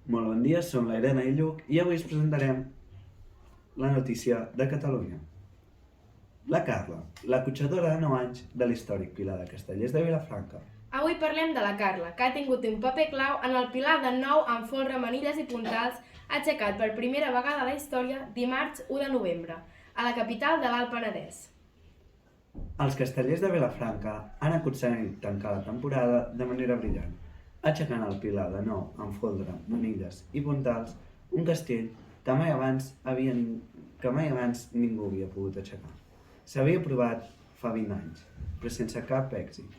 Molt bon dia, som la Irene i Lluc i avui us presentarem la notícia de Catalunya. La Carla, la cotxadora de 9 anys de l'històric Pilar de Castellers de Vilafranca. Avui parlem de la Carla, que ha tingut un paper clau en el Pilar de Nou amb folre, manilles i puntals aixecat per primera vegada a la història dimarts 1 de novembre, a la capital de l'Alt Penedès. Els Castellers de Vilafranca han aconseguit tancar la temporada de manera brillant, aixecant el Pilar de Nou amb folre, manilles i puntals, un castell que mai abans ningú havia pogut aixecar. S'havia provat fa 20 anys, però sense cap èxit.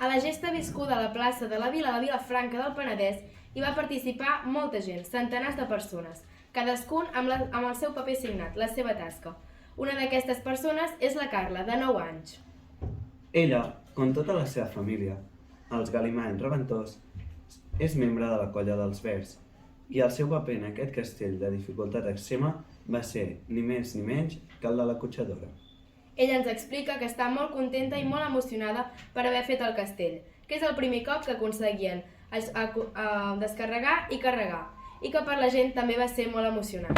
A la gesta viscuda a la plaça de la Vila de Vilafranca del Penedès hi va participar molta gent, centenars de persones, cadascun amb el seu paper signat, la seva tasca. Una d'aquestes persones és la Carla, de 9 anys. Ella, com tota la seva família, els Galimans Reventós, és membre de la colla dels Verds i el seu paper en aquest castell de dificultat extrema va ser ni més ni menys que el de la cotxadora. Ella ens explica que està molt contenta i molt emocionada per haver fet el castell, que és el primer cop que aconseguien descarregar i carregar, i que per la gent també va ser molt emocionant.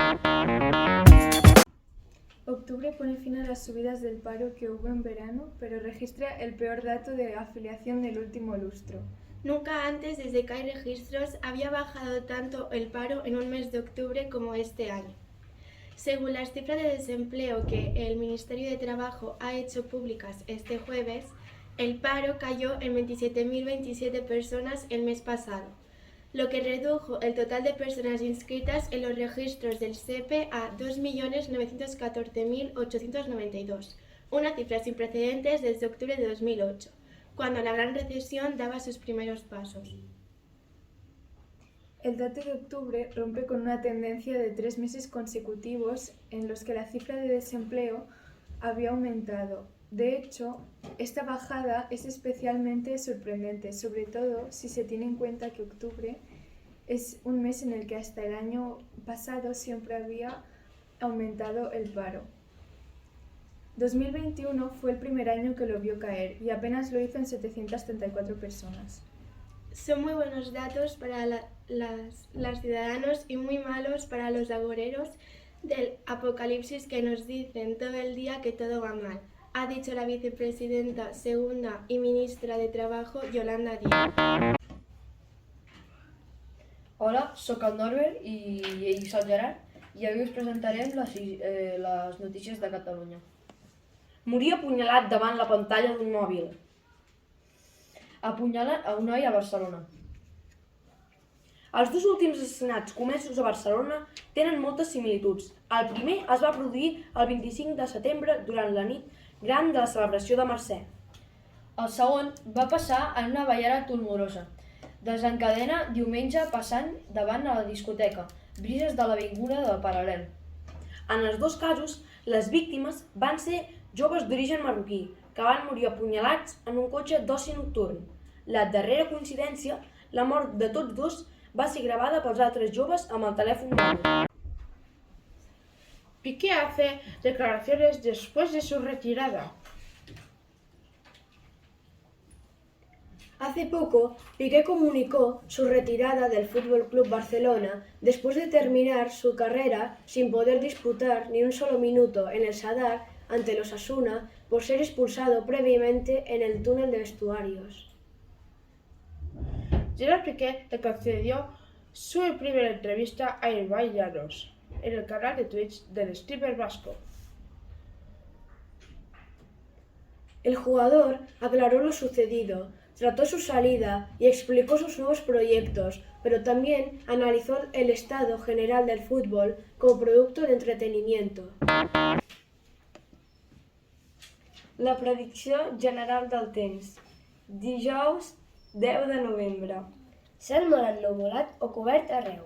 Octubre pone fin a las subidas del paro que hubo en verano, pero registra el peor dato de afiliación del último lustro. Nunca antes, desde que hay registros, había bajado tanto el paro en un mes de octubre como este año. Según las cifras de desempleo que el Ministerio de Trabajo ha hecho públicas este jueves, el paro cayó en 27.027 personas el mes pasado, lo que redujo el total de personas inscritas en los registros del SEPE a 2.914.892, una cifra sin precedentes desde octubre de 2008, cuando la gran recesión daba sus primeros pasos. El dato de octubre rompe con una tendencia de 3 meses consecutivos en los que la cifra de desempleo había aumentado. De hecho, esta bajada es especialmente sorprendente, sobre todo si se tiene en cuenta que octubre es un mes en el que hasta el año pasado siempre había aumentado el paro. 2021 fue el primer año que lo vio caer y apenas lo hizo en 734 personas. Son muy buenos datos para las ciudadanos y muy malos para los agoreros del apocalipsis que nos dicen todo el día que todo va mal, ha dicho la vicepresidenta segunda y ministra de Trabajo, Yolanda Díaz. Hola, sóc el Norbert i ell és el Gerard i avui us presentarem les notícies de Catalunya. Morí apunyalat davant la pantalla d'un mòbil. Apunyalen a un noi a Barcelona. Els dos últims assassinats comesos a Barcelona tenen moltes similituds. El primer es va produir el 25 de setembre durant la nit gran de la celebració de Mercè. El segon va passar en una ballera tumorosa. Desencadena diumenge passant davant a la discoteca, Brises de l'avinguda del Paral·lel. En els dos casos, les víctimes van ser joves d'origen marroquí que van morir apunyalats en un cotxe d'oci nocturn. La darrera coincidència, la mort de tots dos, va ser gravada pels altres joves amb el telèfon mòbil. Piqué hace declaraciones después de su retirada. Hace poco, Piqué comunicó su retirada del Fútbol Club Barcelona después de terminar su carrera sin poder disputar ni un solo minuto en el Sadar ante los Osasuna por ser expulsado previamente en el túnel de vestuarios. Gerard Piqué le concedió su primera entrevista a Ibai Llanos en el canal de Twitch del streamer vasco. El jugador aclaró lo sucedido, trató su salida y explicó sus nuevos proyectos, pero también analizó el estado general del fútbol como producto de entretenimiento. La predicció general del temps. Dijous 10 de novembre. Cel molt ennuvolat o cobert arreu.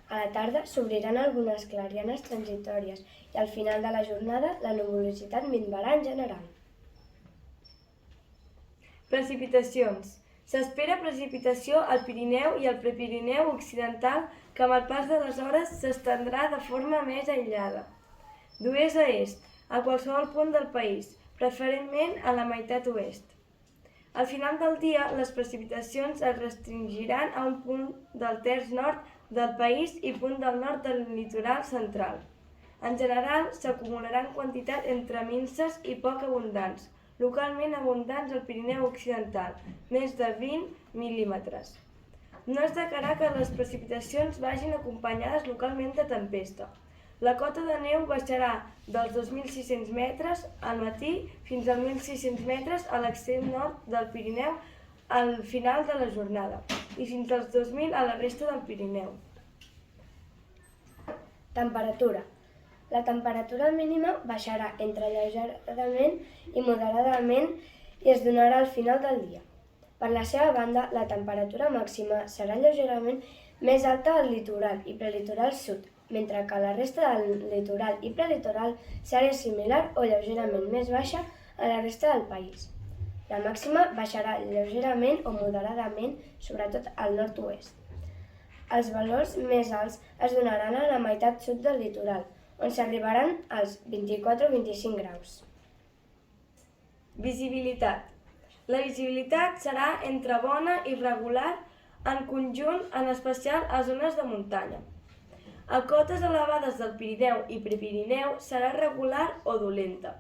A la tarda s'obriran algunes clarianes transitòries i al final de la jornada la nuvolositat minvarà en general. Precipitacions. S'espera precipitació al Pirineu i al Prepirineu occidental que amb el pas de les hores s'estendrà de forma més aïllada. D'oest a est, a qualsevol punt del país, preferentment a la meitat oest. Al final del dia, les precipitacions es restringiran a un punt del terç nord del país i punt del nord del litoral central. En general, s'acumularan quantitats entre minses i poc abundants, localment abundants al Pirineu Occidental, més de 20 mil·límetres. No es destacarà que les precipitacions vagin acompanyades localment de tempesta. La cota de neu baixarà dels 2.600 metres al matí fins als 1.600 metres a l'extrem nord del Pirineu al final de la jornada i fins als 2.000 a la resta del Pirineu. Temperatura. La temperatura mínima baixarà entre lleugerament i moderadament i es donarà al final del dia. Per la seva banda, la temperatura màxima serà lleugerament més alta al litoral i prelitoral sud, mentre que la resta del litoral i prelitoral serà similar o lleugerament més baixa a la resta del país. La màxima baixarà lleugerament o moderadament, sobretot al nord-oest. Els valors més alts es donaran a la meitat sud del litoral, on s'arribaran als 24 o 25 graus. Visibilitat. La visibilitat serà entre bona i regular en conjunt, en especial a zones de muntanya. A cotes elevades del Pirineu i Prepirineu serà regular o dolenta.